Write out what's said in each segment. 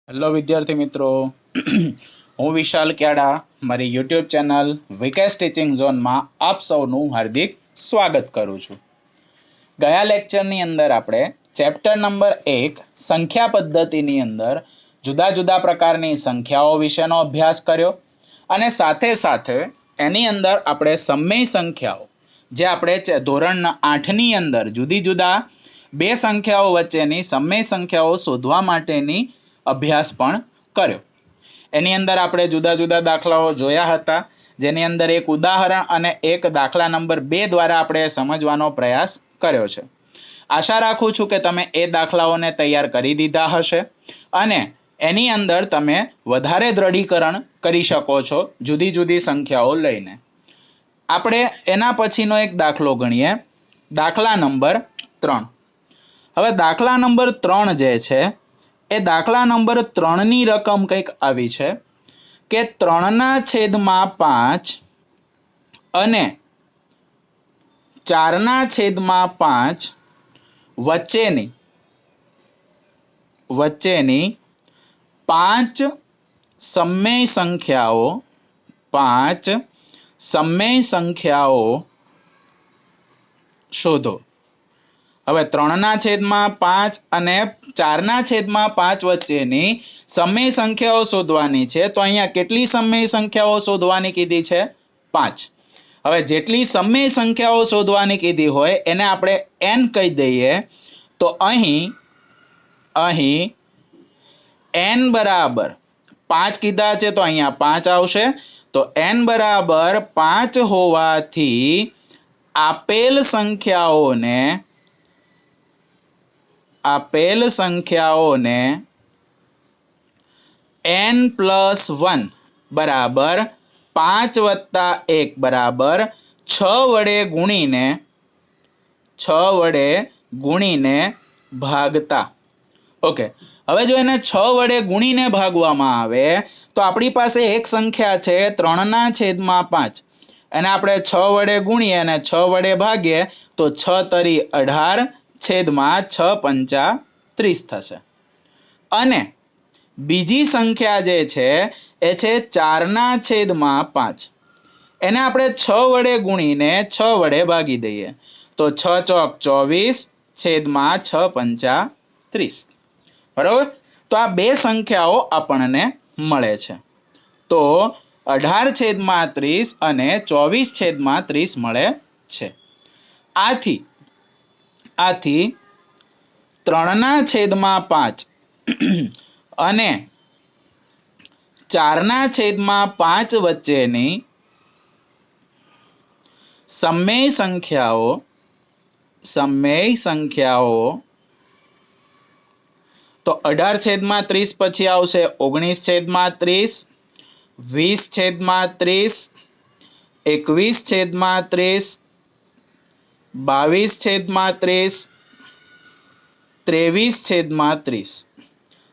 Hello વિદ્યાર્થી મિત્રો, હું વિશાલ ક્યાડા મારી યુટ્યુબ ચેનલ વિકાસ ટીચિંગ ઝોનમાં આપ સૌનું હાર્દિક સ્વાગત કરું છું. ગયા લેક્ચરની અંદર આપણે ચેપ્ટર નંબર 1 સંખ્યા પદ્ધતિની અંદર જુદા જુદા પ્રકારની સંખ્યાઓ વિશેનો અભ્યાસ કર્યો અને સાથે સાથે એની અંદર આપણે સમય સંખ્યાઓ જે આપણે ધોરણ 8ની અંદર જુદી જુદા બે સંખ્યાઓ વચ્ચેની સમય સંખ્યાઓ શોધવા માટેની અભ્યાસ પણ કર્યો. એની અંદર આપણે જુદા જુદા દાખલાઓ જોયા હતા, જેની અંદર એક ઉદાહરણ અને એક દાખલા નંબર 2 દ્વારા આપણે સમજવાનો પ્રયાસ કર્યો છે. આશા રાખું છું કે તમે એ દાખલાઓને તૈયાર કરી દીધા હશે અને એની અંદર તમે વધારે દ્રઢીકરણ કરી શકો છો જુદી જુદી સંખ્યાઓ લઈને. આપણે એના પછીનો એક દાખલો ગણીએ, દાખલા નંબર 3. હવે દાખલા નંબર 3 જે છે એ દાખલા નંબર 3 ની રકમ કંઈક આવી છે કે 3/5 અને 4/5 વચ્ચેની 5 સમય સંખ્યાઓ શોધો. હવે 3/5 અને 4/5 વચ્ચેની સમય સંખ્યાઓ શોધવાની છે. તો અહીંયા કેટલી સમય સંખ્યાઓ શોધવાની કીધી છે? 5. હવે જેટલી સમય સંખ્યાઓ શોધવાની કીધી હોય એને આપણે n કહી દઈએ. તો અહીં n બરાબર 5 કીધા છે તો અહીંયા 5 આવશે. તો n બરાબર 5 હોવાથી આપેલ સંખ્યાઓને n+1 બરાબર 5 + 1 બરાબર 6 વડે ગુણીને ભાગતા. ઓકે, હવે જો એને 6 વડે ગુણીને ભાગવામાં આવે તો આપણી પાસે એક સંખ્યા છે 3/5. એને આપણે 6 વડે ગુણીએ અને 6 વડે ભાગીએ તો 6 તરી 18 છેદમાં 6 × 5 = 30 થશે. અને બીજી સંખ્યા જે છે એ છે 4/5. એને આપણે 6 વડે ગુણીને 6 વડે ભાગી દઈએ તો 6 × 24 છેદમાં 6 × 30. બરાબર? તો આ બે સંખ્યાઓ આપણને મળે છે. તો 18/30 અને 24/30 મળે છે. આથી 3/5 અને 4/5 વચ્ચેની સમય સંખ્યાઓ તો 18/30 પછી આવશે 19/30, 20/30, 21/30, 22/30, 23/30.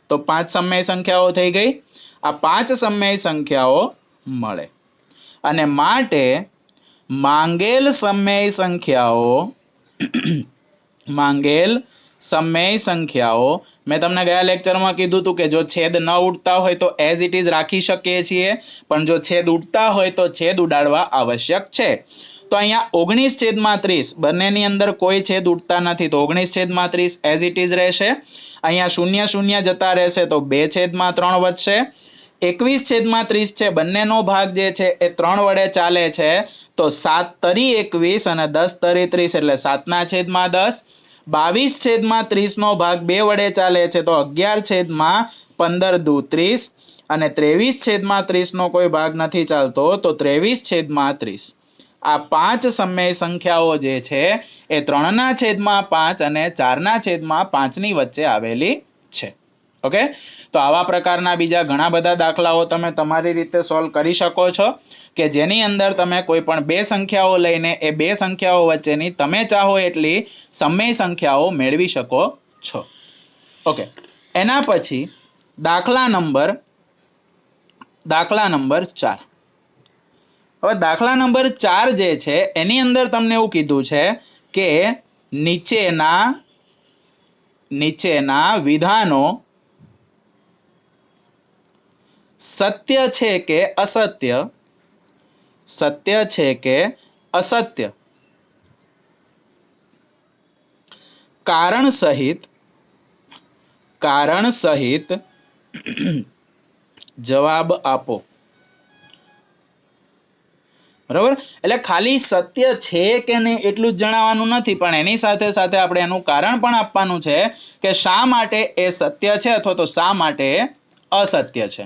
તો 5 સમય સંખ્યાઓ થઈ ગઈ. આ 5 સમય સંખ્યાઓ મળે અને માટે માંગેલ સમય સંખ્યાઓ મેં તમને ગયા લેક્ચરમાં કીધું હતું કે જો છેદ ન ઉડતા હોય તો એઝ ઇટ ઇઝ રાખી શકીએ છીએ, પણ જો છેદ ઉડતા હોય તો છેદ ઉડાડવા આવશ્યક છે. તો અહીંયા 19/30 બંનેની અંદર કોઈ છેદ ઉડતા નથી તો 19/30 એઝ ઇટ ઇઝ રહેશે. અહીંયા 0 0 જતા રહેશે તો 2/3 વધશે. 21/30 છે, બંનેનો ભાગ જે છે એ 3 વડે ચાલે છે તો 7 તરી 21 અને 10 તરી 30 એટલે 7/10. 22/30 નો ભાગ 2 વડે ચાલે છે તો 11/15 = 30 અને 23/30 નો કોઈ ભાગ નથી ચાલતો તો 23/30. આ 5 સમય સંખ્યાઓ જે છે એ 3/5 અને 4/5 ની વચ્ચે આવેલી છે. ઓકે, તો આવા પ્રકારના બીજા ઘણા બધા દાખલાઓ તમે તમારી રીતે સોલ્વ કરી શકો છો કે જેની અંદર તમે કોઈ પણ બે સંખ્યાઓ લઈને એ બે સંખ્યાઓ વચ્ચેની તમે ચાહો એટલી સમય સંખ્યાઓ મેળવી શકો છો. ઓકે, એના પછી દાખલા નંબર 4. હવે દાખલા નંબર 4 જે છે એની અંદર તમને એવું કીધું છે કે નીચેના વિધાનો સત્ય છે કે અસત્ય, સત્ય છે કે અસત્ય, કારણ સહિત જવાબ આપો. બરાબર, એટલે ખાલી સત્ય છે કે નહીં એટલું જ જણાવવાનું નથી, પણ એની સાથે સાથે આપણે એનું કારણ પણ આપવાનું છે કે શા માટે એ સત્ય છે અથવા તો શા માટે એ અસત્ય છે.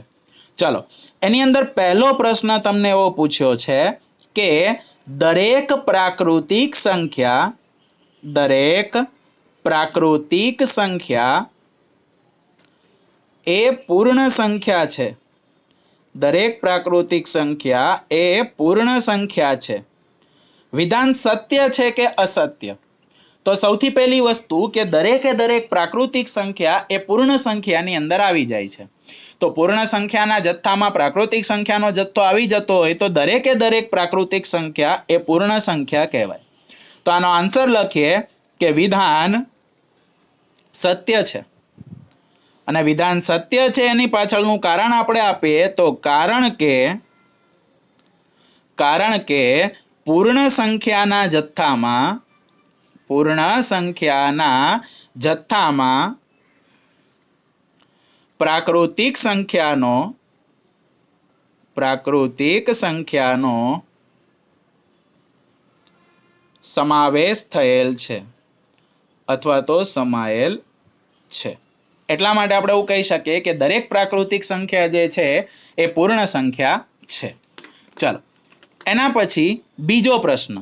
ચલો, એની અંદર પહેલો પ્રશ્ન તમને એવો પૂછ્યો છે કે દરેક પ્રાકૃતિક સંખ્યા એ પૂર્ણ સંખ્યા છે. દરેક પ્રાકૃતિક સંખ્યા એ પૂર્ણ સંખ્યા છે. વિધાન સત્ય છે કે અસત્ય? તો સૌથી પહેલી વસ્તુ કે દરેકે દરેક પ્રાકૃતિક સંખ્યા એ પૂર્ણ સંખ્યાની અંદર આવી જાય છે. તો પૂર્ણ સંખ્યાના જથ્થામાં પ્રાકૃતિક સંખ્યાનો જથ્થો આવી જતો હોય તો દરેકે દરેક પ્રાકૃતિક સંખ્યા એ પૂર્ણ સંખ્યા કહેવાય. તો આનો આન્સર લખીએ કે વિધાન સત્ય છે. અને વિધાન સત્ય છે એની પાછળનું કારણ આપણે આપીએ તો કારણ કે પૂર્ણ સંખ્યાના જથ્થામાં પ્રાકૃતિક સંખ્યાનો સમાવેશ થયેલ છે અથવા તો સમાયેલ છે. એટલા માટે આપણે એવું કહી શકીએ કે દરેક પ્રાકૃતિક સંખ્યા જે છે એ પૂર્ણ સંખ્યા છે. ચાલો, એના પછી બીજો પ્રશ્ન.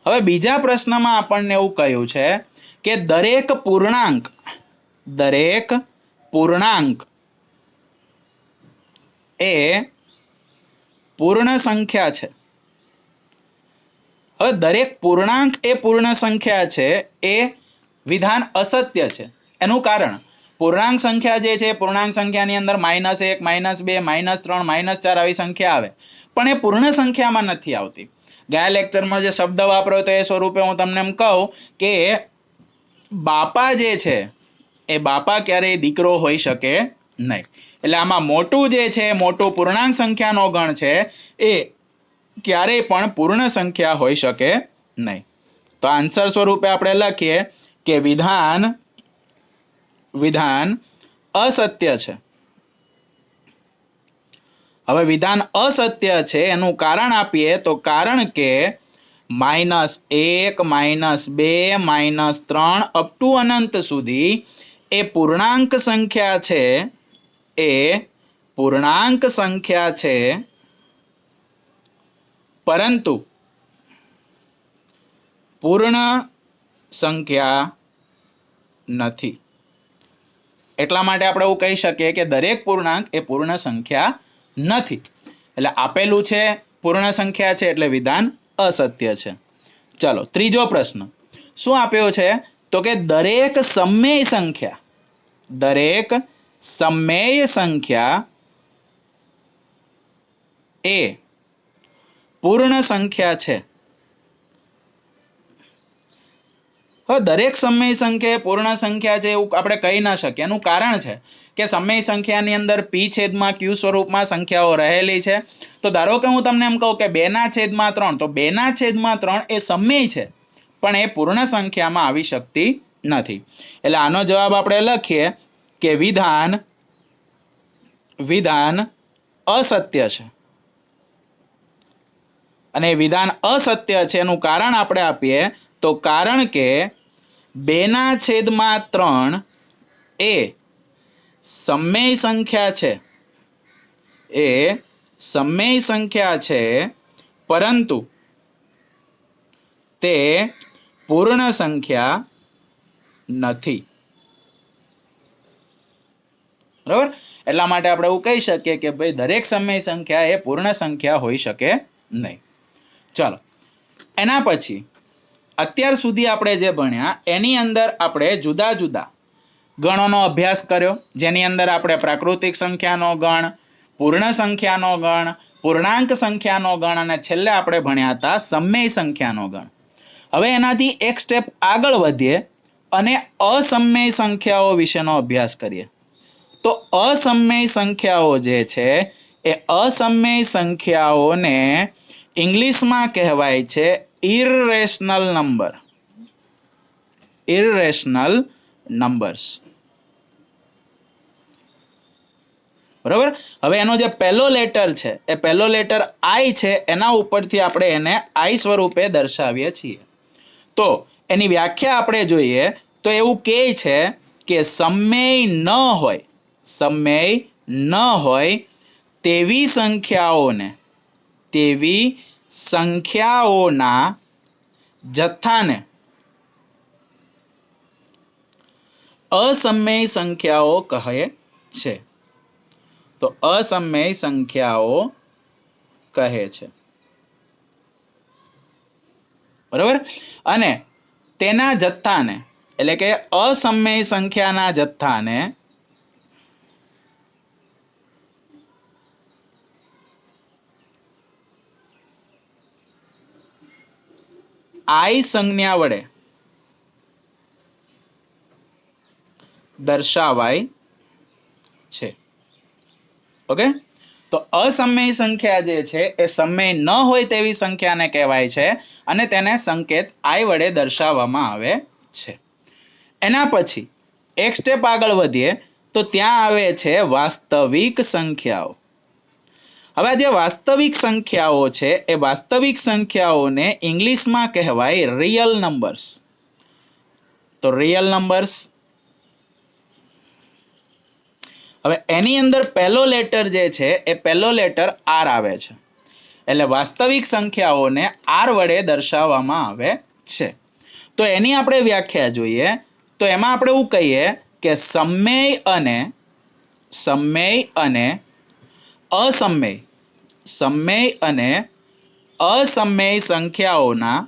હવે બીજા પ્રશ્નમાં આપણને એવું કહ્યું છે કે દરેક પૂર્ણાંક એ પૂર્ણ સંખ્યા છે. હવે દરેક પૂર્ણાંક એ પૂર્ણ સંખ્યા છે એ વિધાન અસત્ય છે. એનું કારણ, પૂર્ણાંક સંખ્યા જે છે પૂર્ણાંક સંખ્યાની અંદર -1, -2, -3, -4 આવી સંખ્યા આવે, પણ એ પૂર્ણ સંખ્યામાં નથી આવતી. ગયા લેક્ચરમાં જે શબ્દ વાપર્યો તો એ સ્વરૂપે હું તમને એમ કહું કે બાપા જે છે એ બાપા ક્યારેય દીકરો હોઈ શકે નહીં. એટલે આમાં મોટું જે છે, મોટું પૂર્ણાંક સંખ્યાનો ગણ છે એ ક્યારેય પણ પૂર્ણ સંખ્યા હોઈ શકે નહીં. તો આન્સર સ્વરૂપે આપણે લખીએ કે વિધાન અસત્ય છે. હવે વિધાન અસત્ય છે એનું કારણ આપીએ તો કારણ કે -1, -2, -3 અપ ટુ અનંત સુધી એ પૂર્ણાંક સંખ્યા છે, પરંતુ પૂર્ણ સંખ્યા નથી. એટલા માટે આપણે એવું કહી શકીએ કે દરેક પૂર્ણાંક એ પૂર્ણ સંખ્યા નથી. એટલે આપેલું છે પૂર્ણ સંખ્યા છે એટલે વિધાન અસત્ય છે. ચાલો, ત્રીજો પ્રશ્ન શું આપ્યો છે તો કે દરેક સમમેય સંખ્યા એ પૂર્ણ સંખ્યા છે. હવે દરેક સમય સંખ્યા એ પૂર્ણ સંખ્યા છે એવું આપણે કહી ના શકીએ. એનું કારણ છે કે સમય સંખ્યાની અંદર p/q સ્વરૂપમાં સંખ્યાઓ રહેલી છે. તો ધારો કે હું તમને એમ કહું કે 2/3, તો 2/3 એ સમય છે પણ એ પૂર્ણ સંખ્યામાં આવી શકતી નથી. એટલે આનો જવાબ આપણે લખીએ કે વિધાન અસત્ય છે. અને વિધાન અસત્ય છે એનું કારણ આપણે આપીએ તો કારણ કે 2/3 એ સમમેય સંખ્યા છે, પરંતુ તે પૂર્ણ સંખ્યા નથી. બરાબર, એટલા માટે આપણે એવું કહી શકીએ કે ભાઈ દરેક સમય સંખ્યા એ પૂર્ણ સંખ્યા હોઈ શકે નહીં. ચાલો, એના પછી અત્યાર સુધી આપણે જે ભણ્યા એની અંદર આપણે જુદા જુદા ગણોનો અભ્યાસ કર્યો, જેની અંદર આપણે પ્રાકૃતિક સંખ્યાનો ગણ, પૂર્ણ સંખ્યાનો ગણ, પૂર્ણાંક સંખ્યાનો ગણ અને છેલ્લે આપણે ભણ્યા હતા સમમેય સંખ્યાનો ગણ. હવે એનાથી એક સ્ટેપ આગળ વધીએ અને અસમમેય સંખ્યાઓ વિશેનો અભ્યાસ કરીએ. તો અસમય સંખ્યાઓ જે છે એ અસમય સંખ્યાઓને ઇંગ્લિશમાં કહેવાય છે ઇરરેશનલ નંબર. ઇરરેશનલ નંબર્સ. બરોબર. હવે એનો જે પહેલો લેટર છે એ પહેલો લેટર આઈ છે, એના ઉપરથી આપણે એને આઈ સ્વરૂપે દર્શાવીએ છીએ. તો એની વ્યાખ્યા આપણે જોઈએ તો એવું કહે છે કે સમય ન હોય તેવી સંખ્યાઓના જથ્થાને અસમય સંખ્યાઓ કહે છે. તો અસમય સંખ્યાઓ કહે છે. બરાબર. અને તેના જથ્થાને એટલે કે અસમય સંખ્યાના જથ્થાને આઈ સંજ્ઞા વડે દર્શાવાય છે. ઓકે. તો અસમય સંખ્યા જે છે એ સમય ન હોય તેવી સંખ્યાને કહેવાય છે અને તેને સંકેત આઈ વડે દર્શાવવામાં આવે છે. એના પછી એક સ્ટેપ આગળ વધીએ તો ત્યાં આવે છે વાસ્તવિક સંખ્યાઓ. હવે જે વાસ્તવિક સંખ્યાઓ છે એ વાસ્તવિક સંખ્યાઓને ઇંગ્લિશમાં કહેવાય રિયલ નંબર્સ. તો રિયલ નંબર્સ. હવે એની અંદર પહેલો લેટર જે છે એ પહેલો લેટર આર આવે છે. એટલે વાસ્તવિક સંખ્યાઓને આર વડે દર્શાવવામાં આવે છે. તો એની આપણે વ્યાખ્યા જોઈએ તો એમાં આપણે એવું કહીએ કે સમય અને અસમય સંખ્યાઓના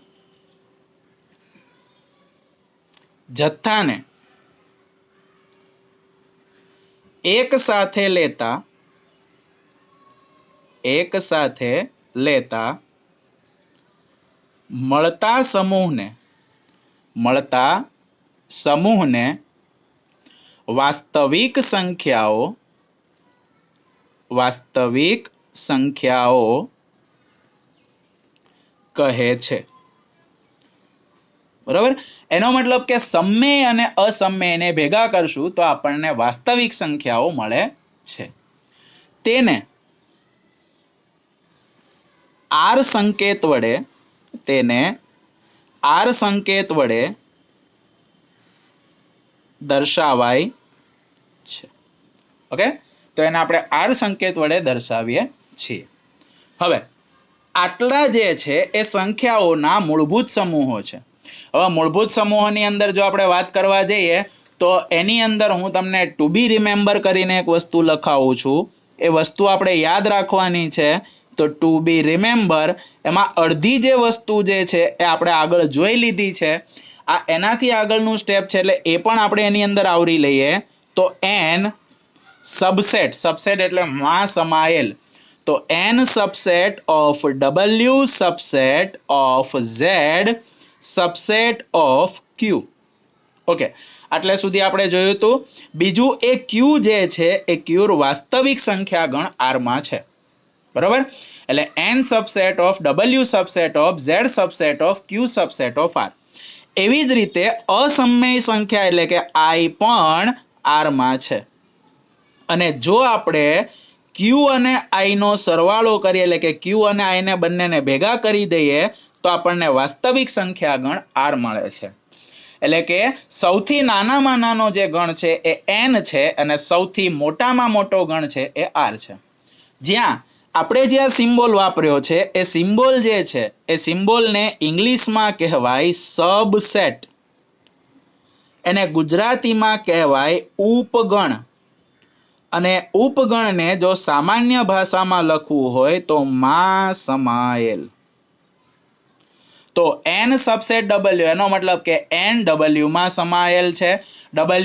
જથ્થાને એક સાથે લેતા મળતા સમૂહને વાસ્તવિક સંખ્યાઓ કહે છે. બરાબર. એનો મતલબ કે સમય અને અસમયને ભેગા કરશું તો આપણને વાસ્તવિક સંખ્યાઓ મળે છે. તેને આર સંકેત વડે દર્શાવાય છે. ઓકે. તો એને આપણે આર સંકેત વડે દર્શાવીએ છીએ. હવે આટલા જે છે એ સંખ્યાઓના મૂળભૂત સમૂહો છે. હવે મૂળભૂત સમૂહોની અંદર જો આપણે વાત કરવા જઈએ તો એની અંદર હું તમને ટુ બી રિમેમ્બર કરીને એક વસ્તુ લખાવું છું. એ વસ્તુ આપણે યાદ રાખવાની છે. તો ટુ બી રિમેમ્બર એમાં અડધી જે વસ્તુ જે છે એ આપણે આગળ જોઈ લીધી છે. આ એનાથી આગળનું સ્ટેપ છે એટલે એ પણ આપણે એની અંદર આવરી લઈએ. તો એન સબસેટ એટલે માં સમાયેલ. તો n subset of W subset of Z subset of Q. Okay. આટલે સુધી આપણે જોયું હતું. બીજું એ Q જે છે એ Q વાસ્તવિક સંખ્યા ગણ R માં છે. બરોબર. એટલે n subset of W subset of Z subset of Q subset of R. એવી જ રીતે અસમય સંખ્યા એટલે કે I પણ R માં છે. અને જો આપણે Q અને I નો સરવાળો કરીએ એટલે કે Q અને I ને બંનેને ભેગા કરી દઈએ તો આપણને વાસ્તવિક સંખ્યા ગણ R મળે છે. એટલે કે સૌથી નાનામાં નાનો જે ગણ છે એ n છે અને સૌથી મોટામાં મોટો ગણ છે એ R છે. જ્યાં આપણે સિમ્બોલ વાપર્યો છે એ સિમ્બોલ જે છે એ સિમ્બોલને ઇંગ્લિશમાં કહેવાય સબસેટ. એને ગુજરાતીમાં કહેવાય ઉપગણ. અને ઉપગણને જો સામાન્ય ભાષામાં લખવું હોય તો માં સમાયેલ. તો n સબસેટ W એનો મતલબ કે n W માં સમાયેલ છે,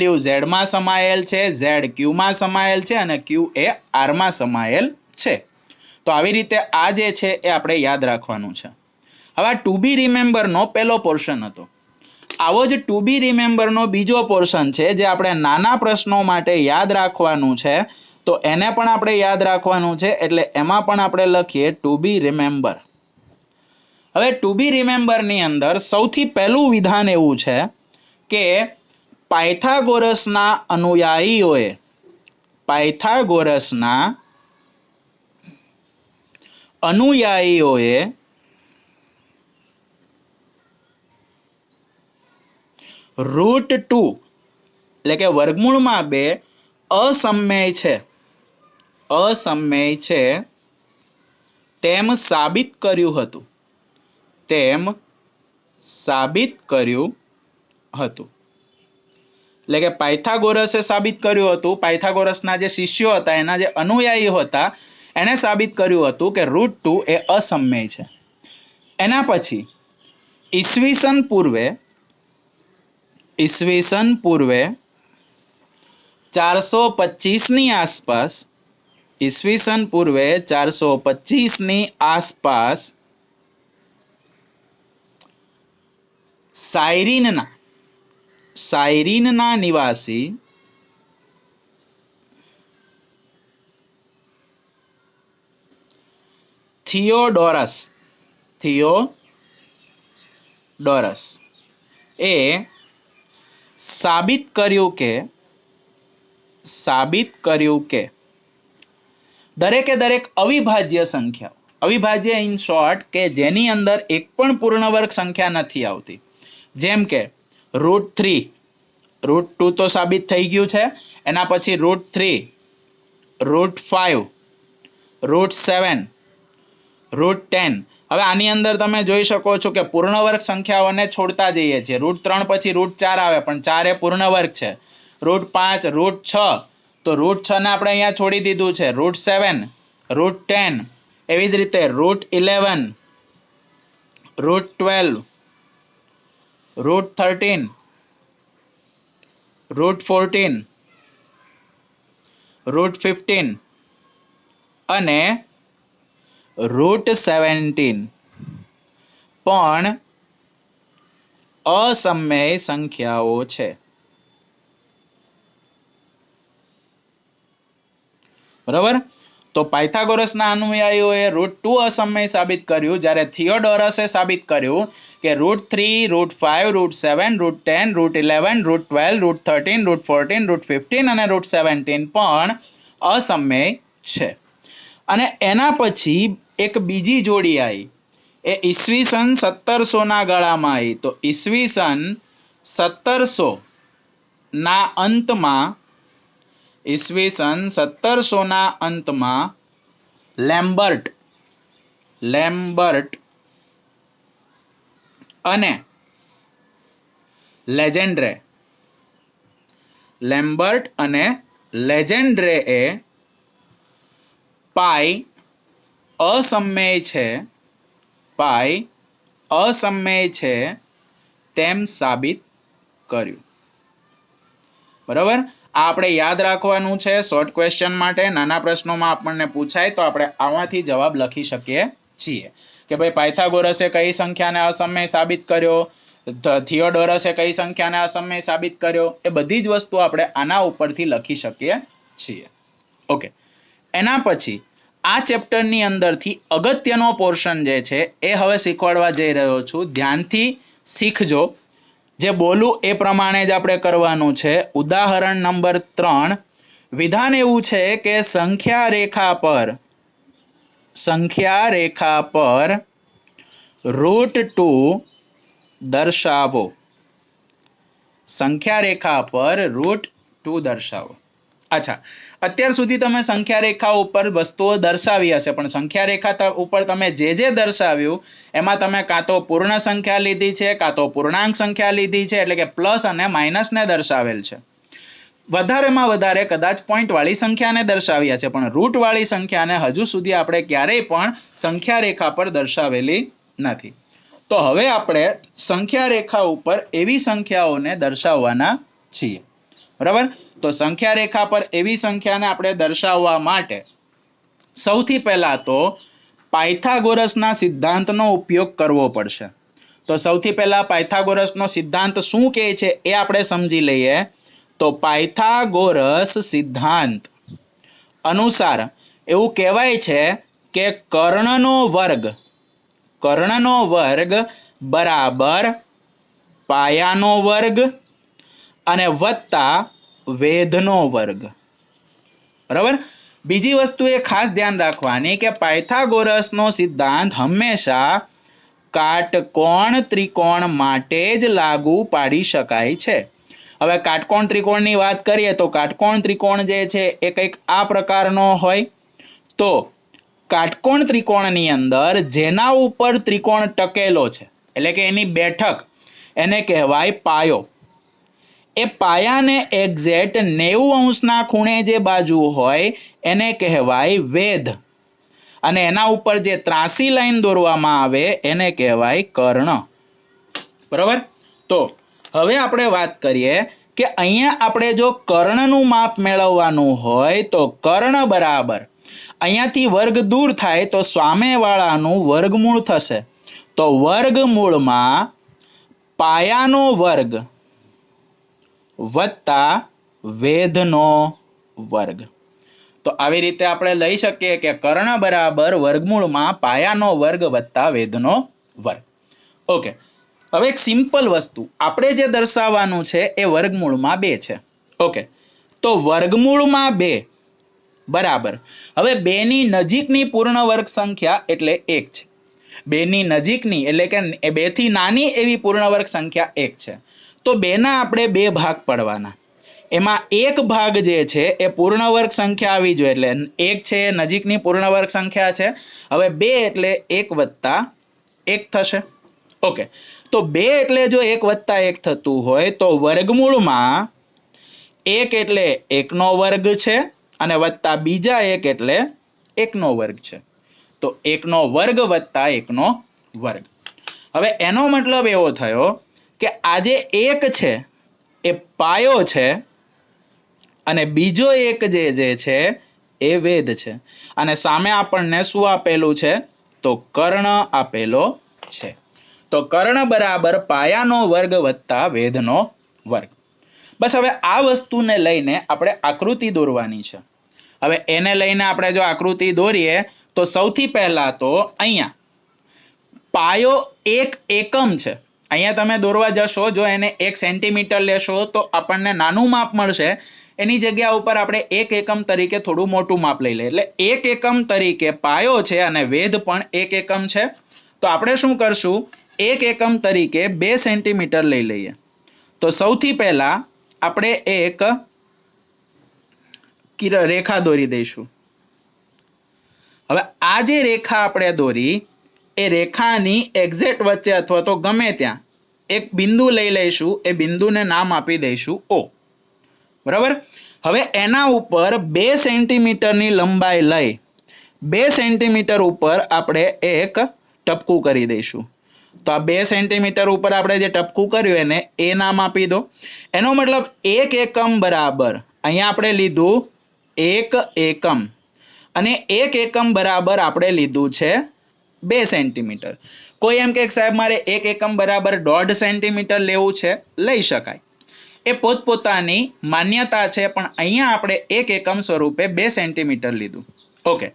W Z માં સમાયેલ છે, Z Q માં સમાયેલ છે અને Q એ R માં સમાયેલ છે. તો આવી રીતે આ જે છે એ આપણે યાદ રાખવાનું છે. હવે ટુ બી રિમેમ્બર નો પહેલો પોર્શન હતો. आवो ज टू बी रिमेम्बर नो बीजो पोर्शन छे जे आपणे नाना प्रश्नो माटे याद राखवानुं छे तो एने पण आपणे याद राखवानुं छे એટલે એમાં પણ આપણે લખીએ ટુ બી રિમેમ્બર. હવે ટુ બી રિમેમ્બર ની અંદર સૌથી પહેલું વિધાન એવું છે કે પાયથાગોરસના અનુયાયીઓએ રૂટ 2 એટલે કે વર્ગમૂળમાં 2 અસમય છે તેમ સાબિત કર્યું હતું. એટલે કે પાયથાગોરસે સાબિત કર્યું હતું, પાયથાગોરસના જે શિષ્યો હતા એના જે અનુયાયીઓ હતા એને સાબિત કર્યું હતું કે રૂટ 2 એ અસમય છે. એના પછી ઈસવીસન પૂર્વે 425 ની આસપાસ સાયરીનના નિવાસી થિયોડોરસ એ સાબિત કર્યું કે દરેકે દરેક અવિભાજ્ય સંખ્યાઓ, અવિભાજ્ય ઇન શોર્ટ કે જેની અંદર એક પણ પૂર્ણ વર્ગ સંખ્યા નથી આવતી, જેમ કે રૂટ 3, રૂટ 2 તો સાબિત થઈ ગયું છે. એના પછી રૂટ 3, રૂટ 5, રૂટ 7, રૂટ 10. હવે આની અંદર તમે જોઈ શકો છો કે પૂર્ણ વર્ગ સંખ્યાઓને છોડતા જઈએ છીએ. રૂટ 3 પછી રૂટ 4 આવે પણ 4 એ પૂર્ણ વર્ગ છે. રૂટ 5, રૂટ 6 તો રૂટ 6 ને આપણે અહીંયા છોડી દીધું છે. રૂટ 7, રૂટ 10, એવી જ રીતે root 11, root 12, root 13, root 14, root 15 અને રૂટ 17 પણ અસમય સંખ્યાઓ છે. બરાબર? તો પાયથાગોરસના અનુયાયીઓએ રૂટ 2 અસમય સાબિત કર્યું, જ્યારે થિયોડોરસે સાબિત કર્યું કે root 3, root 5, root 7, root 10, root 11, root 12, root 13, root 14, root 15 અને રૂટ 17 પણ અસમય છે. અને એના પછી એક બીજી જોડી આવી, એ ઈસવીસન 1700 ના ગાળામાં આવી. તો ઈસવીસન 1700 ના અંતમાં લેમ્બર્ટ અને લેજેન્ડ્રે એ પાઈ અસમય છે તેમ સાબિત કર્યું. બરાબર? આ આપણે યાદ રાખવાનું છે શોર્ટ ક્વેશ્ચન માટે. નાના પ્રશ્નોમાં આપણને પૂછાય તો આપણે આમાંથી જવાબ લખી શકીએ છીએ કે ભાઈ પાયથાગોરસે કઈ સંખ્યાને અસમય સાબિત કર્યો, થિયોડોરસે કઈ સંખ્યાને અસમય સાબિત કર્યો, એ બધી જ વસ્તુ આપણે આના ઉપરથી લખી શકીએ છીએ. ઓકે, એના પછી આ ચેપ્ટરની અંદરથી અગત્યનો પોર્શન જે છે એ હવે શીખવાડવા જઈ રહ્યો છું. ધ્યાનથી શીખજો. જે બોલું એ પ્રમાણે જ આપણે કરવાનું છે. ઉદાહરણ નંબર 3, વિધાન એવું છે કે સંખ્યા રેખા પર રૂટ 2 દર્શાવો. સંખ્યા રેખા પર રૂટ 2 દર્શાવો. અચ્છા, અત્યાર સુધી તમે સંખ્યા રેખા ઉપર વસ્તુઓ દર્શાવી હશે, પણ સંખ્યા રેખા ઉપર તમે જે દર્શાવ્યું એમાં તમે કાં તો પૂર્ણ સંખ્યા લીધી છે, કાં તો પૂર્ણાંક સંખ્યા લીધી છે, એટલે કે પ્લસ અને માઇનસને દર્શાવેલ છે. વધારેમાં વધારે કદાચ પોઈન્ટ વાળી સંખ્યાને દર્શાવી હશે, પણ રૂટ વાળી સંખ્યાને હજુ સુધી આપણે ક્યારેય પણ સંખ્યા રેખા પર દર્શાવેલી નથી. તો હવે આપણે સંખ્યા રેખા ઉપર એવી સંખ્યાઓને દર્શાવવાના છીએ. બરાબર? તો સંખ્યા રેખા પર એવી સંખ્યાને આપણે દર્શાવવા માટે સૌથી પહેલા તો પાયથાગોરસના સિદ્ધાંતનો ઉપયોગ કરવો પડશે. તો સૌથી પહેલા પાયથાગોરસનો સિદ્ધાંત શું કહે છે એ આપણે સમજી લઈએ. તો પાયથાગોરસ સિદ્ધાંત અનુસાર એવું કહેવાય છે કે કર્ણનો વર્ગ બરાબર પાયાનો વર્ગ અને વત્તા વેધનો વર્ગ. બરાબર. બીજી વસ્તુ એ ખાસ ધ્યાન રાખવાની કે પાયથાગોરસનો સિદ્ધાંત હંમેશા કાટકોણ ત્રિકોણ માટે જ લાગુ પાડી શકાય છે. હવે કાટકોણ ત્રિકોણની વાત કરીએ તો કાટકોણ ત્રિકોણ જે છે એ કંઈક આ પ્રકારનો હોય. તો કાટકોણ ત્રિકોણની અંદર જેના ઉપર ત્રિકોણ ટકેલો છે એટલે કે એની બેઠક એને કહેવાય પાયો. એ પાયાને એક્ઝેક્ટ 90° ખૂણે જે બાજુ હોય એને કહેવાય વેધ અને એના ઉપર જે ત્રાસી લાઈન દોરવામાં આવે એને કહેવાય કર્ણ. બરાબર. તો હવે આપણે વાત કરીએ કે અહીંયા આપણે જો કર્ણનું માપ મેળવવાનું હોય તો કર્ણ બરાબર અહીંયાથી વર્ગ દૂર થાય તો સામેવાળાનું વર્ગમૂળ થશે. તો વર્ગમૂળમાં પાયાનો વર્ગ વત્તા વેધનો વર્ગ. તો આવી રીતે આપણે લઈ શકીએ કે કર્ણ બરાબર વર્ગમૂળમાં પાયાનો વર્ગ વત્તા વેધનો વર્ગ. ઓકે. હવે એક સિમ્પલ વસ્તુ આપણે જે દર્શાવવાનું છે એ વર્ગમૂળમાં 2 છે. ઓકે. તો વર્ગમૂળમાં 2 બરાબર હવે 2 ની નજીકની પૂર્ણ વર્ગ સંખ્યા એટલે 1 છે. 2 ની નજીકની એટલે કે 2 થી નાની એવી પૂર્ણ વર્ગ સંખ્યા 1 છે. તો 2 ના આપણે 2 ભાગ પાડવાના. એમાં એક ભાગ જે છે એ પૂર્ણ વર્ગ સંખ્યા આવી જોઈએ એટલે 1 છે નજીકની પૂર્ણ વર્ગ સંખ્યા છે. હવે 2 એટલે 1 વત્તા 1 થશે. ઓકે. તો 2 એટલે જો 1 વત્તા 1 થતું હોય તો વર્ગમૂળમાં 1 એટલે 1 નો વર્ગ છે અને વત્તા બીજા 1 એટલે 1 નો વર્ગ છે. તો 1 નો વર્ગ વત્તા 1 નો વર્ગ. હવે એનો મતલબ એવો થયો કે આ જે 1 છે એ પાયો છે અને બીજો 1 જે છે એ વેધ છે અને સામે આપણને શું આપેલું છે તો કર્ણ આપેલો છે. તો કર્ણ બરાબર પાયાનો વર્ગ વત્તા વેધનો વર્ગ. બસ હવે આ વસ્તુને લઈને આપણે આકૃતિ દોરવાની છે. હવે એને લઈને આપણે જો આકૃતિ દોરીએ તો સૌથી પહેલા તો અહીંયા પાયો 1 એકમ છે. અહીંયા તમે દોરવા જશો જો એને 1 સેન્ટીમીટર લેશો તો આપણને નાનું માપ મળશે. એની જગ્યા ઉપર આપણે 1 એકમ તરીકે થોડું મોટું માપ લઈ લઈએ એટલે 1 એકમ તરીકે પાયો છે અને વેધ પણ 1 એકમ છે. તો આપણે શું કરશું 1 એકમ તરીકે 2 સેન્ટીમીટર લઈ લઈએ. તો સૌથી પહેલા આપણે એક રેખા દોરી દઈશું. હવે આ જે રેખા આપણે દોરી એ રેખાની એક્ઝેક્ટ વચ્ચે અથવા તો ગમે ત્યાં એક બિંદુ લઈ લઈશું. એ બિંદુને નામ આપી દઈશું O. બરાબર. હવે એના ઉપર 2 સેન્ટીમીટરની લંબાઈ લઈ 2 સેન્ટીમીટર ઉપર આપણે એક ટપકું કરી દઈશું. તો આ 2 સેન્ટીમીટર ઉપર આપણે જે ટપકું કર્યું એને એ નામ આપી દો. એનો મતલબ 1 એકમ બરાબર અહીંયા આપણે લીધું 1 એકમ અને 1 એકમ બરાબર આપણે લીધું છે 2 સેન્ટીમીટર. કોઈ એમ કે સાહેબ મારે 1 એકમ બરાબર 1.5 સેન્ટીમીટર લેવું છે, લઈ શકાય. એ પોતપોતાની માન્યતા છે પણ અહીંયા આપણે 1 એકમ સ્વરૂપે 2 સેન્ટીમીટર લીધું. ઓકે.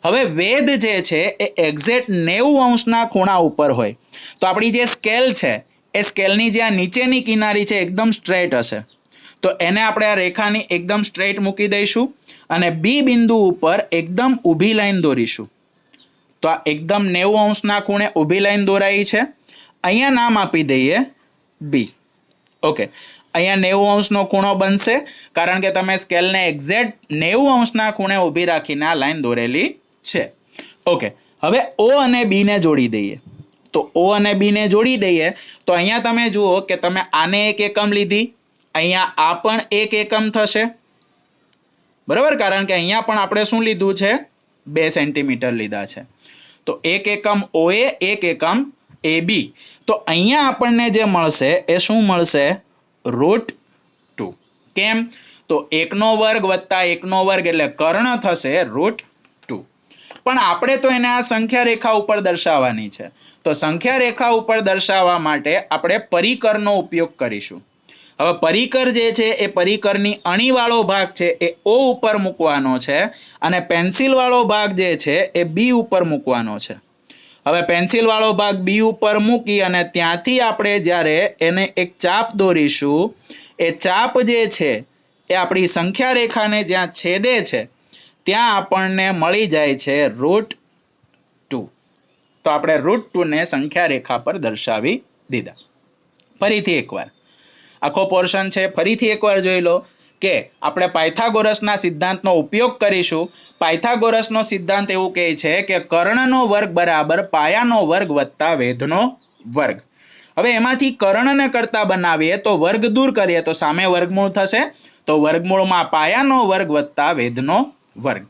હવે વેધ જે છે એ એક્ઝેક્ટ 90° ખૂણા ઉપર હોય. તો આપણી જે સ્કેલ છે એ સ્કેલની જે આ નીચેની કિનારી છે એકદમ સ્ટ્રેટ હશે. તો એને આપણે આ રેખાની એકદમ સ્ટ્રેટ મૂકી દઈશું અને બી બિંદુ ઉપર એકદમ ઊભી લાઈન દોરીશું. તો આ એકદમ 90° ખૂણે ઊભી લાઈન દોરાઈ છે. અહીંયા નામ આપી દઈએ બી. ઓકે. અહીંયા 90° ખૂણો બનશે કારણ કે તમે સ્કેલને એક્ઝેક્ટ 90° ખૂણે ઊભી રાખીને આ લાઈન દોરેલી છે. ઓકે. હવે O અને B ને જોડી દઈએ. તો O અને B ને જોડી દઈએ તો અહીંયા તમે જુઓ કે તમે આને 1 એકમ લીધી, અહીંયા આ પણ 1 એકમ થશે. બરાબર. કારણ કે અહીંયા પણ આપણે શું લીધું છે 2 સેન્ટીમીટર લીધા છે. તો 1 એકમ OA 1 એકમ AB. તો અહીંયા આપણને જે મળશે એ શું મળશે √2. કેમ? તો 1 નો વર્ગ વત્તા 1 નો વર્ગ એટલે કર્ણ થશે √2. પણ આપણે તો એને આ સંખ્યા રેખા ઉપર દર્શાવવાની છે. તો સંખ્યા રેખા ઉપર દર્શાવવા માટે આપણે પરિકરનો ઉપયોગ કરીશું. હવે પરિકર જે છે એ પરિકરની અણીવાળો ભાગ છે એ O ઉપર મૂકવાનો છે અને પેન્સિલવાળો ભાગ જે છે એ B ઉપર મૂકવાનો છે. હવે પેન્સિલવાળો ભાગ B ઉપર મૂકી અને ત્યાંથી આપણે જ્યારે એને એક ચાપ દોરીશું, એ ચાપ જે છે એ આપણી સંખ્યા રેખાને જ્યાં છેદે છે ત્યાં આપણને મળી જાય છે √2. તો આપણે √2 ને સંખ્યા રેખા પર દર્શાવી દીધા. ફરીથી એકવાર આખો પોર્શન છે ફરીથી એકવાર જોઈ લો કે આપણે પાયથાગોરસના સિદ્ધાંતનો ઉપયોગ કરીશું. પાયથાગોરસનો સિદ્ધાંત એવું કહે છે કે કર્ણનો વર્ગ બરાબર પાયાનો વર્ગ વત્તા વેધનો વર્ગ. હવે એમાંથી કર્ણને કરતા બનાવીએ તો વર્ગ દૂર કરીએ તો સામે વર્ગમૂળ થશે. તો વર્ગમૂળમાં પાયાનો વર્ગ વત્તા વેધનો વર્ગ.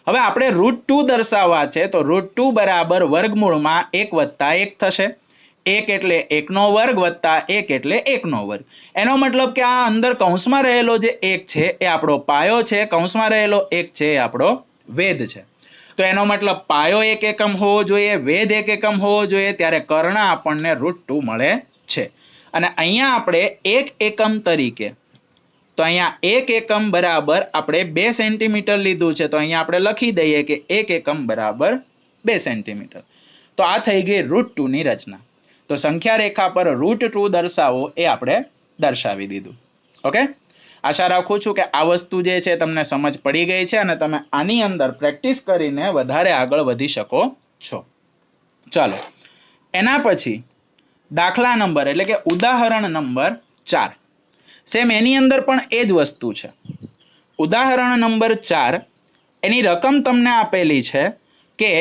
હવે આપણે √2 દર્શાવવા છે તો √2 બરાબર વર્ગમૂળમાં 1 વત્તા 1 થશે. 1 એટલે 1નો વર્ગ વત્તા 1 એટલે 1નો વર્ગ. એનો મતલબ કે આ અંદર કૌંસમાં રહેલો જે 1 છે એ આપણો પાયો છે, કૌંસમાં રહેલો 1 છે એ આપણો વેધ છે. તો એનો મતલબ પાયો 1 એકમ હોવો જોઈએ, વેધ 1 એકમ હોવો જોઈએ, ત્યારે કર્ણ આપણને √2 મળે છે. અને અહીંયા આપણે 1 એકમ તરીકે, તો અહીંયા 1 એકમ બરાબર આપણે 2 સેન્ટીમીટર લીધું છે. તો અહીંયા આપણે લખી દઈએ કે 1 એકમ બરાબર 2 સેન્ટીમીટર. તો આ થઈ ગઈ √2 ની રચના. તો સંખ્યા રેખા પર √2 દર્શાવો એ આપણે દર્શાવી દીધું. ઓકે, આશા રાખું છું કે આ વસ્તુ જે છે તમને સમજ પડી ગઈ છે અને તમે આની અંદર પ્રેક્ટિસ કરીને વધારે આગળ વધી શકો છો. ચાલો, એના પછી દાખલા નંબર એટલે કે ઉદાહરણ નંબર 4. સેમ એની અંદર પણ એ જ વસ્તુ છે. ઉદાહરણ નંબર 4, એની રકમ તમને આપેલી છે કે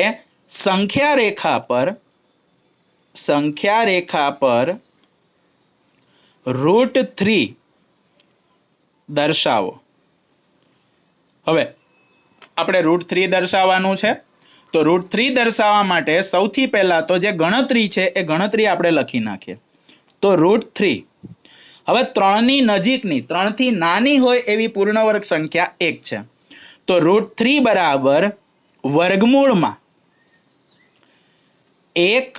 સંખ્યા રેખા પર √3 દર્શાવો. હવે આપણે √3 દર્શાવવાનું છે. તો √3 દર્શાવવા માટે સૌથી પહેલા તો જે ગણતરી છે એ ગણતરી આપણે લખી નાખીએ. તો √3, હવે 3 ની નજીકની, 3 થી નાની હોય એવી પૂર્ણ વર્ગ સંખ્યા 1 છે. તો √3 બરાબર વર્ગમૂળમાં 1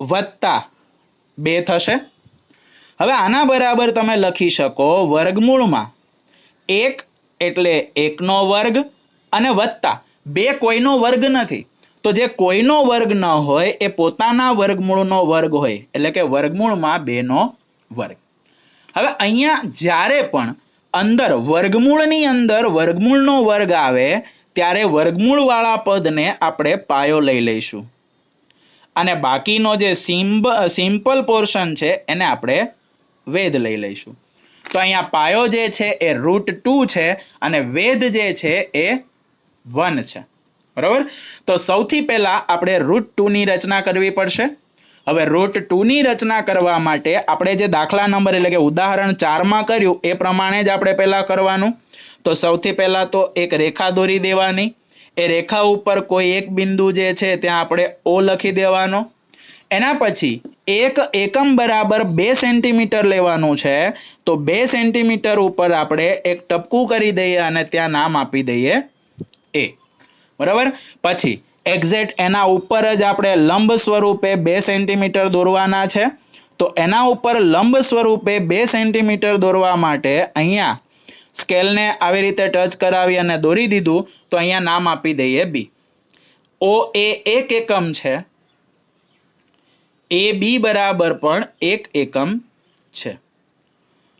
વત્તા 2 થશે. હવે આના બરાબર તમે લખી શકો વર્ગમૂળમાં 1 એટલે 1નો વર્ગ અને વત્તા 2 કોઈનો વર્ગ નથી. તો જે કોઈનો વર્ગ ન હોય એ પોતાના વર્ગમૂળનો વર્ગ હોય, એટલે કે વર્ગમૂળમાં 2નો વર્ગ. હવે અહીંયા જ્યારે પણ અંદર વર્ગમૂળની અંદર વર્ગમૂળનો વર્ગ આવે ત્યારે વર્ગમૂળવાળા પદને આપણે પાયો લઈ લઈશું અને બાકીનો જે સિમ્પલ પોર્શન છે એને આપણે વેધ લઈ લઈશું. તો અહીંયા પાયો જે છે એ √2 છે અને વેધ જે છે એ 1 છે. બરાબર? તો સૌથી પહેલા આપણે √2 ની રચના કરવી પડશે. હવે √2 ની રચના કરવા માટે આપણે જે દાખલા નંબર એટલે કે ઉદાહરણ 4 માં કર્યું એ પ્રમાણે જ આપણે પહેલા કરવાનું. તો સૌથી પહેલા તો એક રેખા દોરી દેવાની. એ રેખા ઉપર કોઈ એક બિંદુ જે છે ત્યાં આપણે O લખી દેવાનો. એના પછી 1 એકમ બરાબર 2 સેન્ટીમીટર લેવાનું છે. તો 2 સેન્ટીમીટર ઉપર આપણે એક ટપકું કરી દઈએ અને ત્યાં નામ આપી દઈએ A. બરાબર? પછી એક્ઝેક્ટ એના ઉપર જ આપણે લંબ સ્વરૂપે 2 સેન્ટીમીટર દોરવાના છે. તો એના ઉપર લંબ સ્વરૂપે 2 સેન્ટીમીટર દોરવા માટે અહીંયા સ્કેલને આવી રીતે ટચ કરાવી અને દોરી દીધું. તો અહીંયા નામ આપી દઈએ B. O એ 1 એકમ છે, AB બરાબર પણ 1 એકમ છે.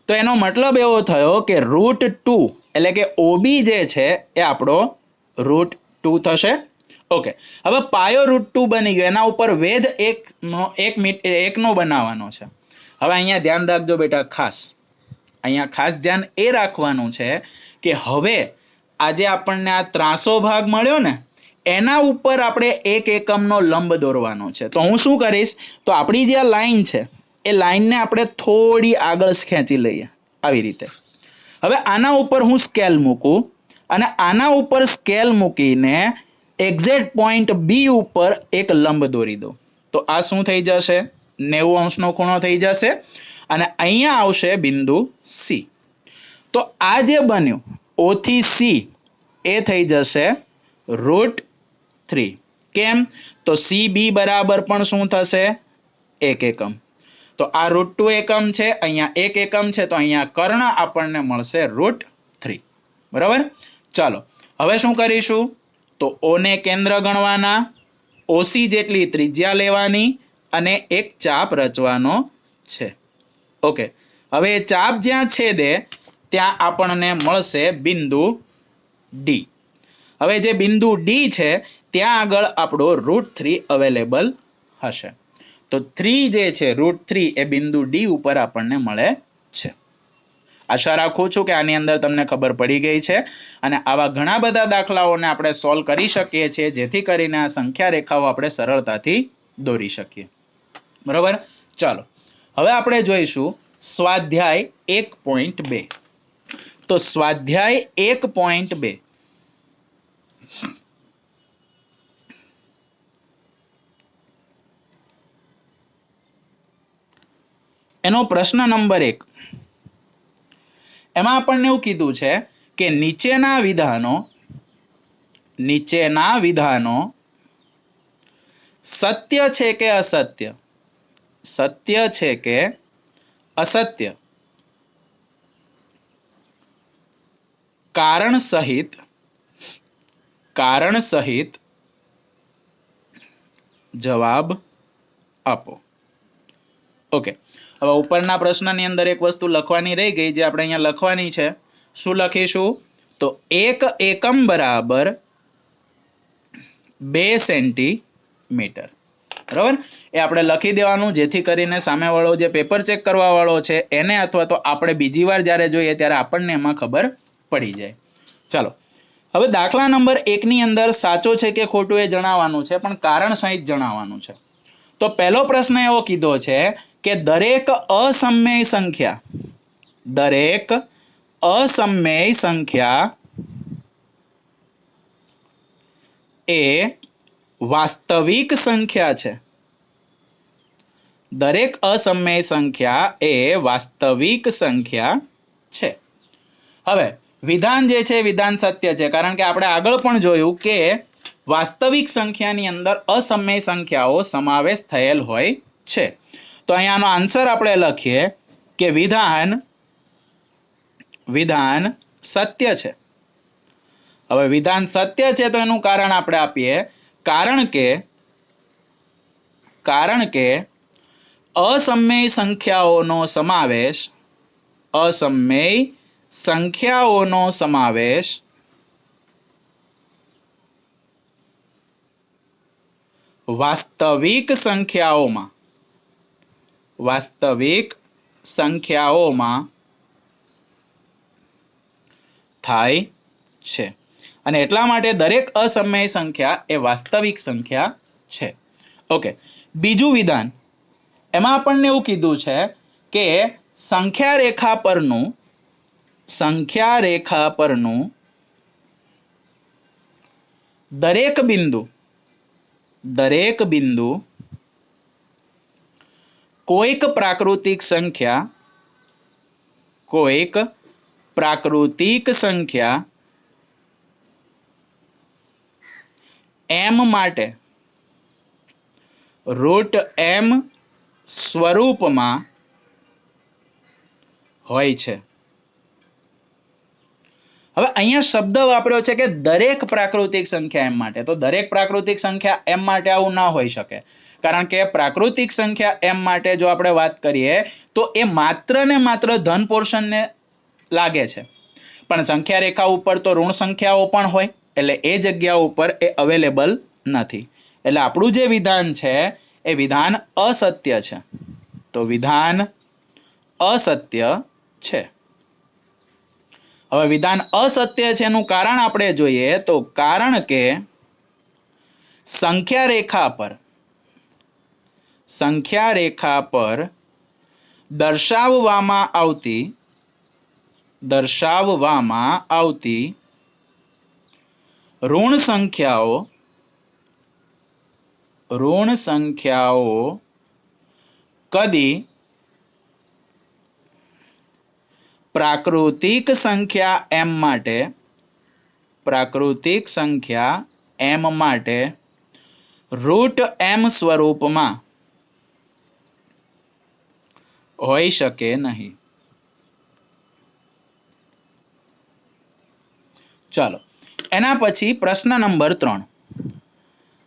તો એનો મતલબ એવો થયો કે √2 એટલે કે OB જે છે એ આપણો √2 થશે. ઓકે, હવે પાયો √2 બની ગયો. એના ઉપર વેધ 1નો બનાવવાનો છે. હવે અહીંયા ધ્યાન રાખજો બેટા, અહીંયા ખાસ ધ્યાન એ રાખવાનું છે કે હવે આજે આપણને આ ત્રાસો ભાગ મળ્યો ને એના ઉપર આપણે 1 એકમનો લંબ દોરવાનો છે. તો હું શું કરીશ, તો આપણી જે લાઈન છે એ લાઈનને આપણે થોડી આગળ ખેંચી લઈએ આવી રીતે. હવે આના ઉપર હું સ્કેલ મૂકું અને આના ઉપર સ્કેલ મૂકીને એક્ઝેક્ટ પોઈન્ટ B ઉપર એક લંબ દોરી દો. તો આ શું થઈ જશે, 90 અંશનો ખૂણો થઈ જશે અને અહીંયા આવશે બિંદુ C. તો આ જે બન્યું O થી C એ થઈ જશે √3. 3 કેમ તો CB બરાબર પણ શું થશે 1 એકમ તો આ √2 એકમ છે અહીંયા 1 એકમ છે તો અહીંયા કર્ણ આપણને મળશે √3 બરાબર ચાલો હવે શું કરીશું તો O ને કેન્દ્ર ગણવાના OC જેટલી ત્રિજ્યા લેવાની અને એક ચાપ રચવાનો છે ઓકે હવે ચાપ જ્યાં છેદે ત્યાં આપણને મળશે બિંદુ D હવે જે બિંદુ D છે ત્યાં આગળ આપણો √3 અવેલેબલ હશે તો 3 જે છે √3 એ બિંદુ D ઉપર આપણને મળે છે આશા રાખું છું કે આની અંદર તમને ખબર પડી ગઈ છે અને આવા ઘણા બધા દાખલાઓને આપણે સોલ્વ કરી શકીએ છીએ જેથી કરીને આ સંખ્યા રેખાઓ આપણે સરળતાથી દોરી શકીએ બરોબર ચાલો હવે આપણે જોઈશું સ્વાધ્યાય 1.2 તો સ્વાધ્યાય 1.2 એનો પ્રશ્ન નંબર 1 એમાં આપણને એવું કીધું છે કે નીચેના વિધાનો સત્ય છે કે અસત્ય સત્ય છે કે અસત્ય કારણ સહિત જવાબ આપો ઓકે હવે ઉપરના પ્રશ્નની અંદર એક વસ્તુ લખવાની રહી ગઈ જે આપણે અહીંયા લખવાની છે શું લખીશું તો 1 એકમ બરાબર 2 સેન્ટીમીટર બરાબર એ આપણે લખી દેવાનું જેથી કરીને સામેવાળો જે પેપર ચેક કરવા વાળો છે એને અથવા તો આપણે બીજી વાર જ્યારે જોઈએ ત્યારે આપણને એમાં ખબર પડી જાય ચાલો હવે દાખલા નંબર 1 ની અંદર સાચો છે કે ખોટું એ જણાવવાનું છે પણ કારણ સહિત જણાવવાનું છે તો પહેલો પ્રશ્ન એવો કીધો છે કે દરેક અસમમેય સંખ્યા એ વાસ્તવિક સંખ્યા છે દરેક અસમમેય સંખ્યા એ વાસ્તવિક સંખ્યા છે હવે વિધાન જે છે વિધાન સત્ય છે કારણ કે આપણે આગળ પણ જોયું કે વાસ્તવિક સંખ્યાની અંદર અસમમેય સંખ્યાઓ સમાવેશ થયેલ હોય છે તો અહીંયાનો આન્સર આપણે લખીએ કે વિધાન સત્ય છે હવે વિધાન સત્ય છે તો એનું કારણ આપણે આપીએ કારણ કે અસમમેય સંખ્યાઓનો સમાવેશ વાસ્તવિક સંખ્યાઓમાં થાય છે અને એટલા માટે દરેક અસમમેય સંખ્યા એ વાસ્તવિક સંખ્યા છે ઓકે બીજું વિધાન એમાં આપણને એવું કીધું છે કે સંખ્યા રેખા પરનું દરેક બિંદુ કોઈક પ્રાકૃતિક સંખ્યા m માટે √m સ્વરૂપમાં હોય છે હવે અહીંયા શબ્દ વાપર્યો છે કે દરેક પ્રાકૃતિક સંખ્યા m માટે તો દરેક પ્રાકૃતિક સંખ્યા m માટે આવું ના હોઈ શકે કારણ કે પ્રાકૃતિક સંખ્યા m માટે જો આપણે વાત કરીએ તો એ માત્ર ને માત્ર ધન પોર્શનને લાગે છે પણ સંખ્યા રેખા ઉપર તો ઋણ સંખ્યાઓ પણ હોય એટલે એ જગ્યા ઉપર એ અવેલેબલ નથી એટલે આપણું જે વિધાન છે એ વિધાન અસત્ય છે તો વિધાન અસત્ય છે હવે વિધાન અસત્ય છે એનું કારણ આપણે જોઈએ તો કારણ કે સંખ્યા રેખા પર દર્શાવવામાં આવતી ઋણ સંખ્યાઓ કદી પ્રાકૃતિક સંખ્યા m માટે m માટે √m સ્વરૂપમાં હોઈ શકે નહીં. ચાલો એના પછી પ્રશ્ન નંબર 3.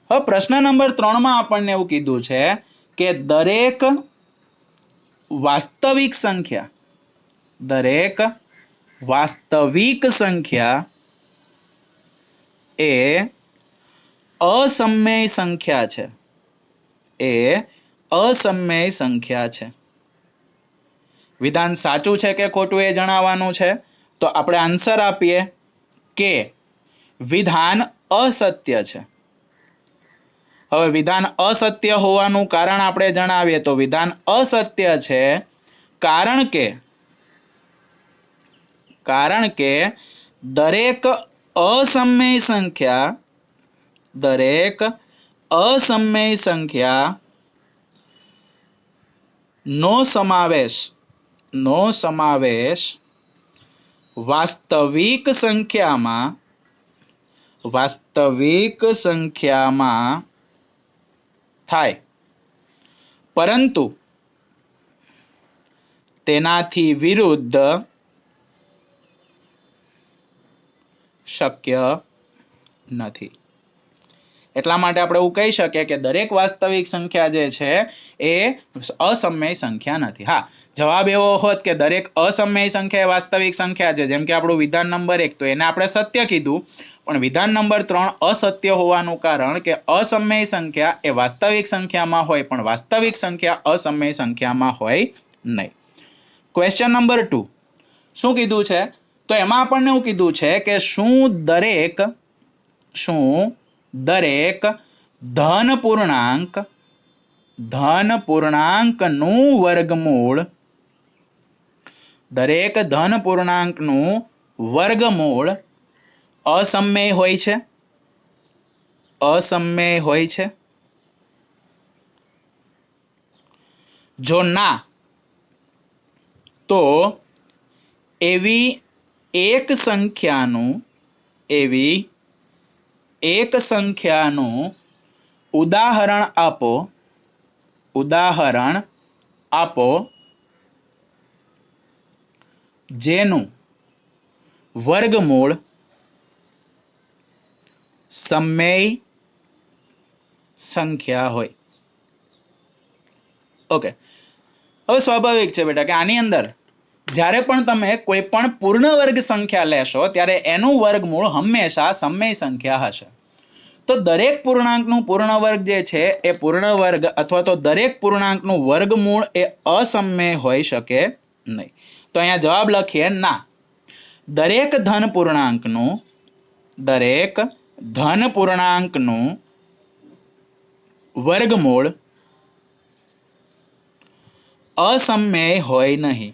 હવે પ્રશ્ન નંબર 3 માં આપણને એવું કીધું છે કે દરેક વાસ્તવિક સંખ્યા એ અસમય સંખ્યા છે. વિધાન સાચું છે કે ખોટું એ જણાવવાનું છે. તો આપણે આન્સર આપીએ કે વિધાન અસત્ય છે. હવે વિધાન અસત્ય હોવાનું કારણ આપણે જણાવીએ તો વિધાન અસત્ય છે કારણ કે દરેક અસમય સંખ્યા નો સમાવેશ વાસ્તવિક સંખ્યામાં થાય, પરંતુ તેનાથી વિરુદ્ધ શક્ય નથી. એટલા માટે આપણે એવું કહી શકીએ કે દરેક વાસ્તવિક સંખ્યા જે છે એ અસમય સંખ્યા નથી. હા, જવાબ એવો હોત કે દરેક અસમય સંખ્યા એ વાસ્તવિક સંખ્યા છે, જેમ કે આપણું વિધાન નંબર 1, તો એને આપણે સત્ય કીધું, પણ વિધાન નંબર 3 અસત્ય હોવાનું કારણ કે અસમય સંખ્યા એ વાસ્તવિક સંખ્યામાં હોય પણ વાસ્તવિક સંખ્યા અસમય સંખ્યામાં હોય નહીં. ક્વેશ્ચન નંબર 2 શું કીધું છે? તો એમાં આપણને એવું કીધું છે કે શું દરેક ધન પૂર્ણાંકનું વર્ગમૂળ અસમય હોય છે? જો ના, તો એવી એક સંખ્યાનું ઉદાહરણ આપો જેનું વર્ગમૂળ સમય સંખ્યા હોય. ઓકે, હવે સ્વાભાવિક છે બેટા કે આની અંદર જ્યારે પણ તમે કોઈ પણ પૂર્ણ વર્ગ સંખ્યા લેશો ત્યારે એનું વર્ગમૂળ હંમેશા સમય સંખ્યા હશે. તો દરેક પૂર્ણાંકનું પૂર્ણ વર્ગ જે છે એ પૂર્ણ વર્ગ અથવા તો દરેક પૂર્ણાંકનું વર્ગમૂળ એ અસમય હોઈ શકે નહીં. તો અહીંયા જવાબ લખીએ ના. દરેક ધન પૂર્ણાંકનું વર્ગમૂળ અસમય હોય નહીં.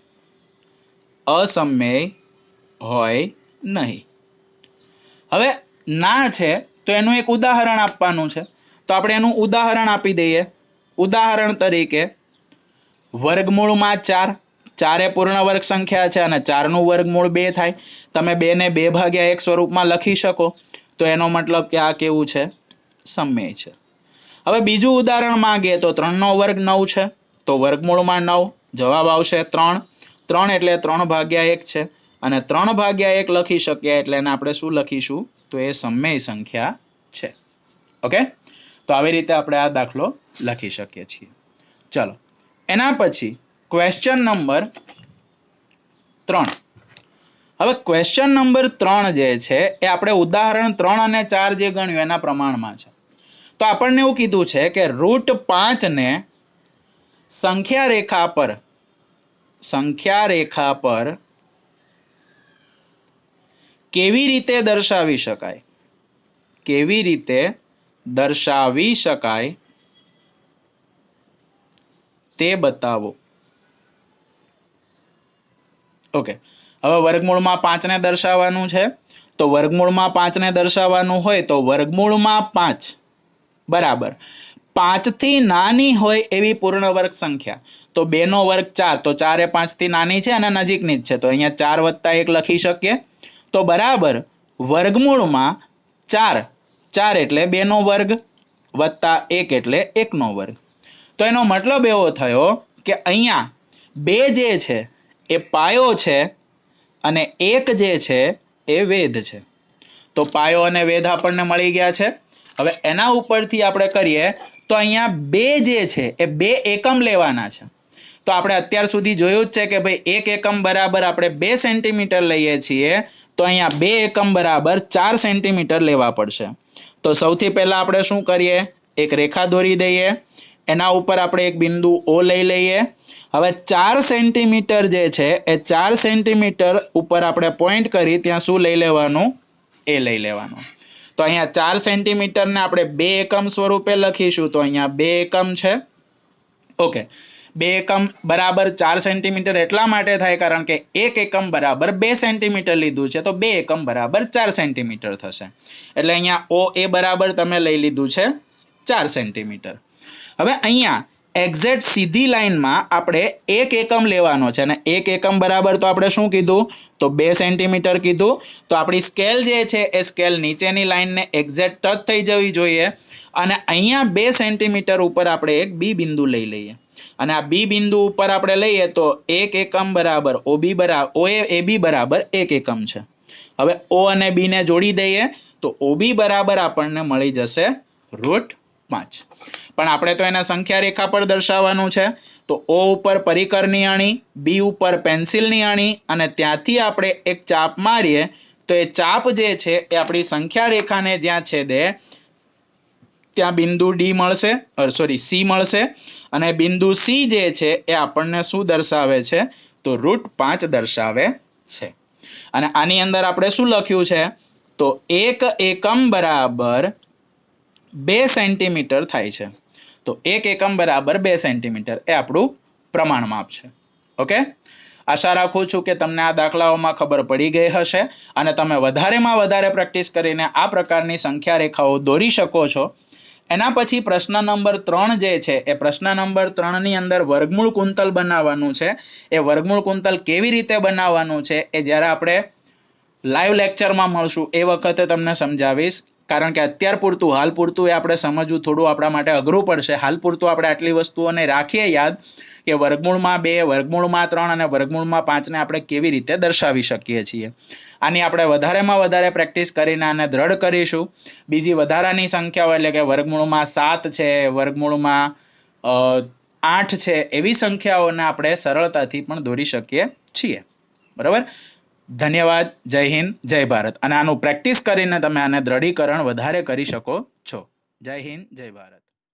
હવે ના છે તો એનું એક ઉદાહરણ આપવાનું છે, તો આપણે એનું ઉદાહરણ આપી દઈએ. ઉદાહરણ તરીકે વર્ગમૂળમાં 4 એ પૂર્ણ વર્ગ સંખ્યા છે અને 4 નું વર્ગમૂળ 2 થાય. તમે 2 ને 2/1 સ્વરૂપમાં લખી શકો, તો એનો મતલબ કે આ કેવું છે? સમય છે. હવે બીજું ઉદાહરણ માંગીએ તો 3 નો વર્ગ 9 છે, તો વર્ગમૂળમાં 9, જવાબ આવશે 3 એટલે 3/1 છે અને 3/1 લખી શકીએ એટલે એને આપણે શું લખીશું? તો એ સમય સંખ્યા છે. ઓકે, તો આવી રીતે આપણે આ દાખલો લખી શકીએ છીએ. ચલો એના પછી ક્વેશ્ચન નંબર 3. હવે ક્વેશ્ચન નંબર 3 જે છે એ આપણે ઉદાહરણ 3 અને 4 જે ગણ્યું એના પ્રમાણમાં છે. તો આપણને એવું કીધું છે કે √5 ને સંખ્યા રેખા પર કેવી રીતે દર્શાવી શકાય તે બતાવો. ઓકે, હવે વર્ગમૂળમાં 5 ને દર્શાવવાનું છે, તો વર્ગમૂળમાં 5 ને દર્શાવવાનું હોય તો વર્ગમૂળમાં 5 બરાબર 5 થી નાની હોય એવી પૂર્ણ વર્ગ સંખ્યા. તો 2 નો વર્ગ 4, તો 4 એ 5 થી નાની છે અને નજીકની જ છે, તો અહીંયા 4 + 1 લખી શકીએ. તો બરાબર વર્ગમૂળમાં 4 4 એટલે 2 નો વર્ગ વત્તા 1 એટલે 1 નો વર્ગ. તો એનો મતલબ એવો થયો કે અહીંયા 2 જે છે એ પાયો છે અને 1 જે છે એ વેધ છે. તો પાયો અને વેધ આપણને મળી ગયા છે. હવે એના ઉપરથી આપણે કરીએ તો અહીંયા 2 જે છે એ 2 એકમ લેવાના છે. તો આપણે અત્યાર સુધી જોયું જ છે કે ભાઈ 1 એકમ બરાબર આપણે 2 સેન્ટીમીટર લઈએ છીએ, તો અહીંયા 2 એકમ બરાબર 4 સેન્ટીમીટર લેવા પડશે. તો સૌથી પહેલા આપણે શું કરીએ, એક રેખા દોરી દઈએ, એના ઉપર આપણે એક બિંદુ O લઈ લઈએ. હવે 4 સેન્ટીમીટર જે છે એ 4 સેન્ટીમીટર ઉપર આપણે પોઈન્ટ કરી ત્યાં શું લઈ લેવાનું, એ લઈ લેવાનું. તો અહીંયા 4 સેન્ટીમીટરને આપણે 2 એકમ સ્વરૂપે લખીશું. તો અહીંયા 2 એકમ છે. ઓકે, 2 એકમ બરાબર 4 સેન્ટીમીટર એટલા માટે થાય કારણ કે 1 એકમ બરાબર 2 સેન્ટીમીટર લીધું છે, તો 2 એકમ બરાબર 4 સેન્ટીમીટર થશે. એટલે અહીંયા OA બરાબર તમે લઈ લીધું છે 4 સેન્ટીમીટર. હવે અહીંયા એક્ઝેક્ટ સીધી લાઈનમાં આપણે 1 એકમ લેવાનો છે અને 1 એકમ બરાબર તો આપણે શું કીધું, તો 2 સેન્ટીમીટર કીધું. તો આપણી સ્કેલ જે છે એ સ્કેલ નીચેની લાઈનને એક્ઝેક્ટ ટચ થઈ જવી જોઈએ અને અહીંયા 2 સેન્ટીમીટર ઉપર આપણે એક બી બિંદુ લઈ લઈએ અને આ બી બિંદુ ઉપર આપણે લઈએ તો 1 એકમ બરાબર OAB બરાબર 1 એકમ છે. હવે O અને B ને જોડી દઈએ તો OB બરાબર આપણને મળી જશે √5. પણ આપણે તો એના સંખ્યા રેખા પર દર્શાવવાનું છે. તો O ઉપર પરિકરની અણી, B ઉપર પેન્સિલની અણી અને ત્યાંથી આપણે એક ચાપ મારીએ તો એ ચાપ જે છે એ આપણી સંખ્યા રેખાને જ્યાં છેદે ત્યાં બિંદુ C મળશે અને બિંદુ C જે છે એ આપણને શું દર્શાવે છે, તો √5 દર્શાવે છે. અને આની અંદર આપણે શું લખ્યું છે, તો 1 એકમ બરાબર 2 સેન્ટીમીટર થાય છે. તો 1 એકમ બરાબર 2 સેન્ટીમીટર એ આપણું પ્રમાણ માપ છે. ઓકે, આશા રાખું છું કે તમને આ દાખલાઓમાં ખબર પડી ગઈ હશે અને તમે વધારેમાં વધારે પ્રેક્ટિસ કરીને આ પ્રકારની સંખ્યા રેખાઓ દોરી શકો છો. એના પછી પ્રશ્ન નંબર 3 જે છે એ પ્રશ્ન નંબર 3 ની અંદર વર્ગમૂળ કુંતલ બનાવવાનું છે. એ વર્ગમૂળ કુંતલ કેવી રીતે બનાવવાનું છે એ જ્યારે આપણે લાઈવ લેક્ચરમાં મળશું એ વખતે તમને સમજાવીશ. કારણ કે અત્યાર પૂરતું, હાલ પૂરતું એ આપણે સમજવું થોડું આપણા માટે અઘરું પડશે. હાલ પૂરતું આપણે આટલી વસ્તુઓને રાખીએ યાદ કે વર્ગમૂળમાં 2, વર્ગમૂળમાં 3 અને વર્ગમૂળમાં 5 ને આપણે કેવી રીતે દર્શાવી શકીએ છીએ. આની આપણે વધારેમાં વધારે પ્રેક્ટિસ કરીને આને દ્રઢ કરીશું. બીજી વધારાની સંખ્યાઓ એટલે કે વર્ગમૂળમાં 7 છે, વર્ગમૂળમાં 8 છે, એવી સંખ્યાઓને આપણે સરળતાથી પણ દોરી શકીએ છીએ. બરાબર, ધન્યવાદ. જય હિન્દ, જય ભારત. અને આનું પ્રેક્ટિસ કરીને તમે આને દ્રઢીકરણ વધારે કરી શકો છો. જય હિન્દ, જય ભારત.